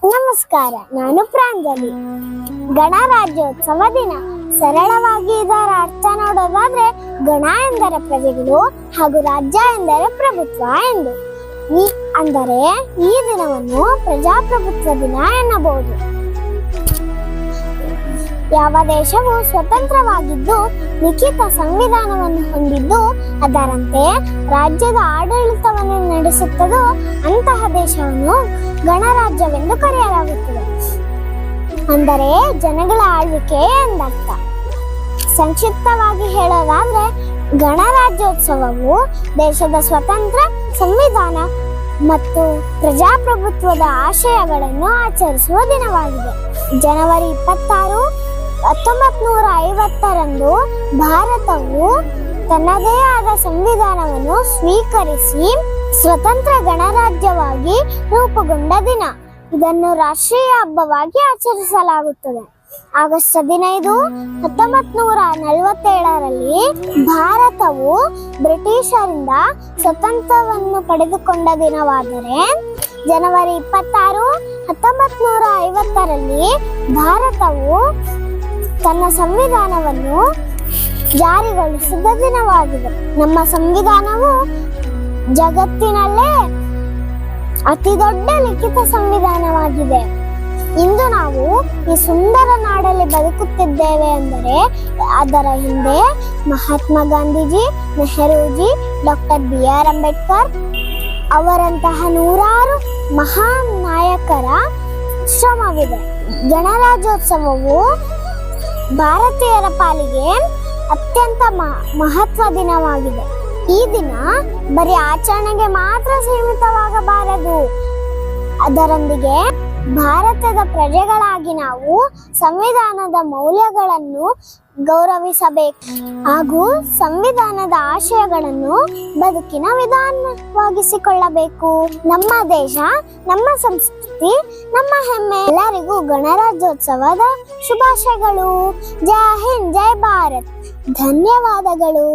ನಮಸ್ಕಾರ, ನಾನು ಪ್ರಾಂಜಲಿ. ಗಣರಾಜ್ಯೋತ್ಸವ ದಿನ. ಸರಳವಾಗಿ ಇದರ ಅರ್ಥ ನೋಡೋದಾದ್ರೆ, ಗಣ ಎಂದರೆ ಪ್ರಜೆಗಳು ಹಾಗೂ ರಾಜ್ಯ ಎಂದರೆ ಪ್ರಭುತ್ವ ಎಂದು. ಅಂದರೆ ಈ ದಿನವನ್ನು ಪ್ರಜಾಪ್ರಭುತ್ವ ದಿನ ಎನ್ನಬಹುದು. ಯಾವ ದೇಶವು ಸ್ವತಂತ್ರವಾಗಿದ್ದು ಲಿಖಿತ ಸಂವಿಧಾನವನ್ನು ಹೊಂದಿದ್ದು ಅದರಂತೆ ರಾಜ್ಯದ ಆಡಳಿತವನ್ನು ನಡೆಸುತ್ತದೋ ಅಂತಹ ದೇಶವನ್ನು ಗಣರಾಜ್ಯವೆಂದು ಕರೆಯಲಾಗುತ್ತದೆ. ಅಂದರೆ ಜನಗಳ ಆಳ್ವಿಕೆ ಎಂದರ್ಥ. ಸಂಕ್ಷಿಪ್ತವಾಗಿ ಹೇಳೋದಾದ್ರೆ, ಗಣರಾಜ್ಯೋತ್ಸವವು ದೇಶದ ಸ್ವತಂತ್ರ, ಸಂವಿಧಾನ ಮತ್ತು ಪ್ರಜಾಪ್ರಭುತ್ವದ ಆಶಯಗಳನ್ನು ಆಚರಿಸುವ ದಿನವಾಗಿದೆ. ಜನವರಿ 26, 1950ರಂದು ಭಾರತವು ತನ್ನದೇ ಆದ ಸಂವಿಧಾನವನ್ನು ಸ್ವೀಕರಿಸಿ ಸ್ವತಂತ್ರ ಗಣರಾಜ್ಯವಾಗಿ ರೂಪುಗೊಂಡ ದಿನ. ಇದನ್ನು ರಾಷ್ಟ್ರೀಯ ಹಬ್ಬವಾಗಿ ಆಚರಿಸಲಾಗುತ್ತದೆ. ಆಗಸ್ಟ್ 15, 1947ರಲ್ಲಿ ಭಾರತವು ಬ್ರಿಟಿಷರಿಂದ ಸ್ವತಂತ್ರವನ್ನು ಪಡೆದುಕೊಂಡ ದಿನವಾದರೆ, ಜನವರಿ 26, 1950ರಲ್ಲಿ ಭಾರತವು ತನ್ನ ಸಂವಿಧಾನವನ್ನು ಜಾರಿಗೊಳಿಸಿದ ದಿನವಾಗಿದೆ. ನಮ್ಮ ಸಂವಿಧಾನವು ಜಗತ್ತಿನಲ್ಲೇ ಅತಿ ದೊಡ್ಡ ಲಿಖಿತ ಸಂವಿಧಾನವಾಗಿದೆ. ಇಂದು ನಾವು ಈ ಸುಂದರ ನಾಡಲ್ಲಿ ಬದುಕುತ್ತಿದ್ದೇವೆ ಎಂದರೆ ಅದರ ಹಿಂದೆ ಮಹಾತ್ಮ ಗಾಂಧೀಜಿ, ನೆಹರೂಜಿ, ಡಾಕ್ಟರ್ BR ಅಂಬೇಡ್ಕರ್ ಅವರಂತಹ ನೂರಾರು ಮಹಾನ್ ನಾಯಕರ ಶ್ರಮವಿದೆ. ಗಣರಾಜ್ಯೋತ್ಸವವು ಭಾರತೀಯರ ಪಾಲಿಗೆ ಅತ್ಯಂತ ಮಹತ್ವ ದಿನವಾಗಿದೆ. ಈ ದಿನ ಬರೀ ಆಚರಣೆಗೆ ಮಾತ್ರ ಸೀಮಿತವಾಗಬಾರದು. ಅದರೊಂದಿಗೆ ಭಾರತದ ಪ್ರಜೆಗಳಾಗಿ ನಾವು ಸಂವಿಧಾನದ ಮೌಲ್ಯಗಳನ್ನು ಗೌರವಿಸಬೇಕು ಹಾಗೂ ಸಂವಿಧಾನದ ಆಶಯಗಳನ್ನು ಬದುಕಿನ ವಿಧಾನವಾಗಿಸಿಕೊಳ್ಳಬೇಕು. ನಮ್ಮ ದೇಶ, ನಮ್ಮ ಸಂಸ್ಕೃತಿ, ನಮ್ಮ ಹೆಮ್ಮೆ. ಎಲ್ಲರಿಗೂ ಗಣರಾಜ್ಯೋತ್ಸವದ ಶುಭಾಶಯಗಳು. ಜೈ ಹಿಂದ್, ಜೈ ಭಾರತ್. ಧನ್ಯವಾದಗಳು.